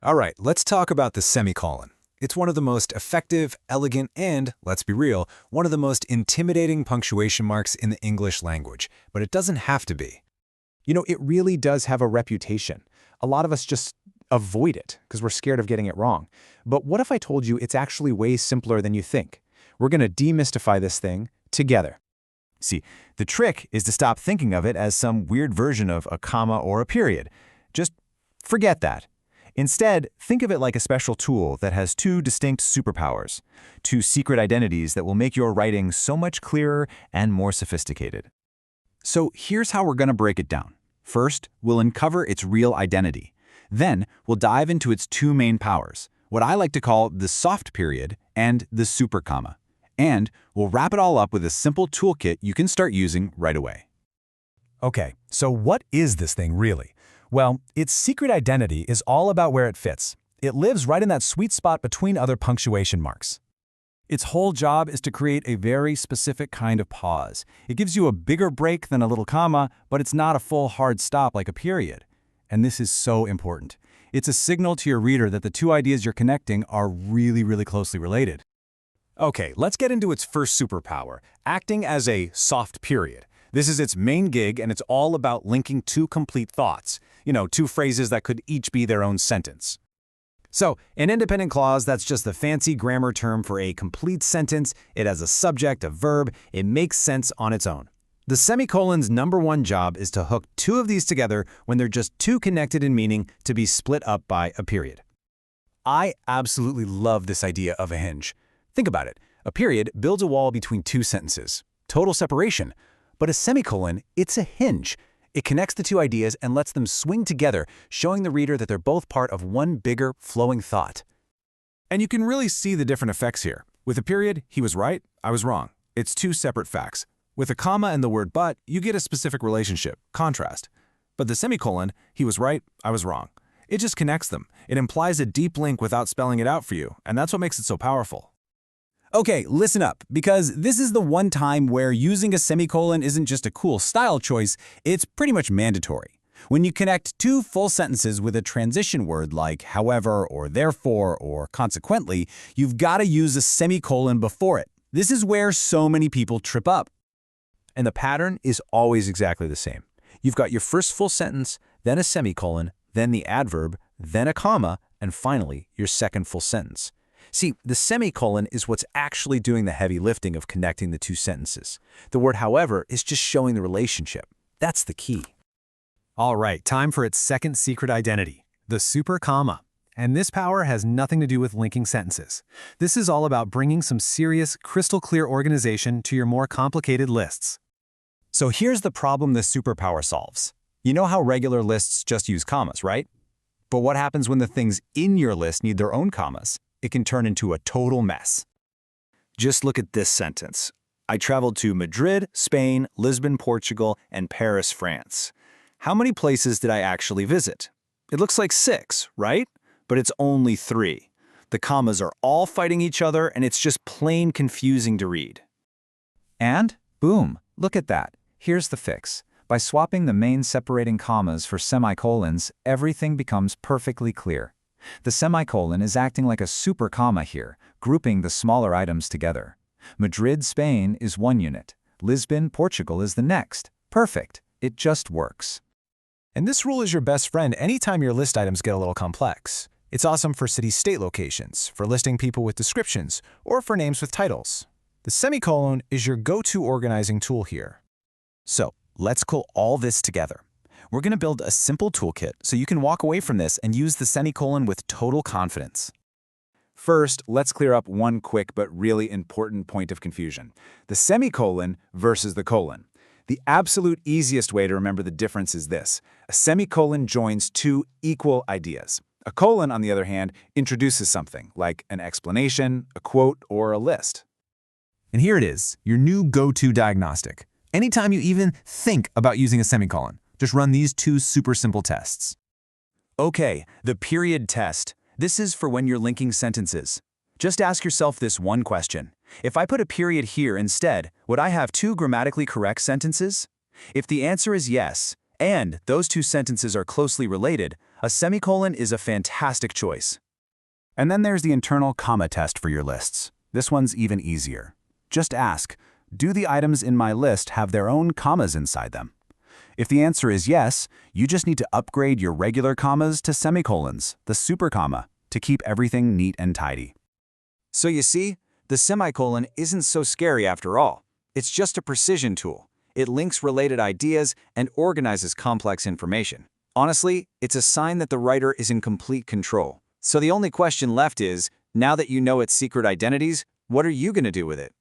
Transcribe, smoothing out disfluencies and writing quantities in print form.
All right, let's talk about the semicolon. It's one of the most effective, elegant, and, let's be real, one of the most intimidating punctuation marks in the English language, but it doesn't have to be. It really does have a reputation. A lot of us just avoid it because we're scared of getting it wrong. But what if I told you it's actually way simpler than you think? We're going to demystify this thing together. See, the trick is to stop thinking of it as some weird version of a comma or a period. Just forget that. Instead, think of it like a special tool that has two distinct superpowers, two secret identities that will make your writing so much clearer and more sophisticated. So here's how we're going to break it down. First, we'll uncover its real identity. Then, we'll dive into its two main powers, what I like to call the soft period and the super comma. And we'll wrap it all up with a simple toolkit you can start using right away. Okay, so what is this thing really? Well, its secret identity is all about where it fits. It lives right in that sweet spot between other punctuation marks. Its whole job is to create a very specific kind of pause. It gives you a bigger break than a little comma, but it's not a full hard stop like a period. And this is so important. It's a signal to your reader that the two ideas you're connecting are really closely related. Okay, let's get into its first superpower, acting as a soft period. This is its main gig, and it's all about linking two complete thoughts. Two phrases that could each be their own sentence. So, an independent clause, that's just the fancy grammar term for a complete sentence. It has a subject, a verb. It makes sense on its own. The semicolon's #1 job is to hook two of these together when they're just too connected in meaning to be split up by a period. I absolutely love this idea of a hinge. Think about it. A period builds a wall between two sentences. Total separation. But a semicolon, it's a hinge. It connects the two ideas and lets them swing together, showing the reader that they're both part of one bigger, flowing thought. And you can really see the different effects here. With a period, he was right, I was wrong. It's two separate facts. With a comma and the word but, you get a specific relationship, contrast. But the semicolon, he was right, I was wrong. It just connects them. It implies a deep link without spelling it out for you, and that's what makes it so powerful. Okay, listen up, because this is the one time where using a semicolon isn't just a cool style choice, it's pretty much mandatory. When you connect two full sentences with a transition word like however or therefore or consequently, you've got to use a semicolon before it. This is where so many people trip up. And the pattern is always exactly the same. You've got your first full sentence, then a semicolon, then the adverb, then a comma, and finally your second full sentence. See, the semicolon is what's actually doing the heavy lifting of connecting the two sentences. The word however is just showing the relationship. That's the key. All right, time for its second secret identity, the super comma. And this power has nothing to do with linking sentences. This is all about bringing some serious, crystal clear organization to your more complicated lists. So here's the problem this superpower solves. You know how regular lists just use commas, right? But what happens when the things in your list need their own commas? It can turn into a total mess. Just look at this sentence. I traveled to Madrid, Spain, Lisbon, Portugal, and Paris, France. How many places did I actually visit? It looks like 6, right? But it's only 3. The commas are all fighting each other, and it's just plain confusing to read. And, boom, look at that. Here's the fix. By swapping the main separating commas for semicolons, everything becomes perfectly clear. The semicolon is acting like a super comma here, grouping the smaller items together. Madrid, Spain is one unit. Lisbon, Portugal is the next. Perfect. It just works. And this rule is your best friend anytime your list items get a little complex. It's awesome for city-state locations, for listing people with descriptions, or for names with titles. The semicolon is your go-to organizing tool here. So, let's pull all this together. We're going to build a simple toolkit so you can walk away from this and use the semicolon with total confidence. First, let's clear up one quick but really important point of confusion. The semicolon versus the colon. The absolute easiest way to remember the difference is this. A semicolon joins two equal ideas. A colon, on the other hand, introduces something, like an explanation, a quote, or a list. And here it is, your new go-to diagnostic. Anytime you even think about using a semicolon, just run these two super simple tests. Okay, the period test. This is for when you're linking sentences. Just ask yourself this one question. If I put a period here instead, would I have two grammatically correct sentences? If the answer is yes, and those two sentences are closely related, a semicolon is a fantastic choice. And then there's the internal comma test for your lists. This one's even easier. Just ask, do the items in my list have their own commas inside them? If the answer is yes, you just need to upgrade your regular commas to semicolons, the super comma, to keep everything neat and tidy. So you see, the semicolon isn't so scary after all. It's just a precision tool. It links related ideas and organizes complex information. Honestly, it's a sign that the writer is in complete control. So the only question left is, now that you know its secret identities, what are you going to do with it?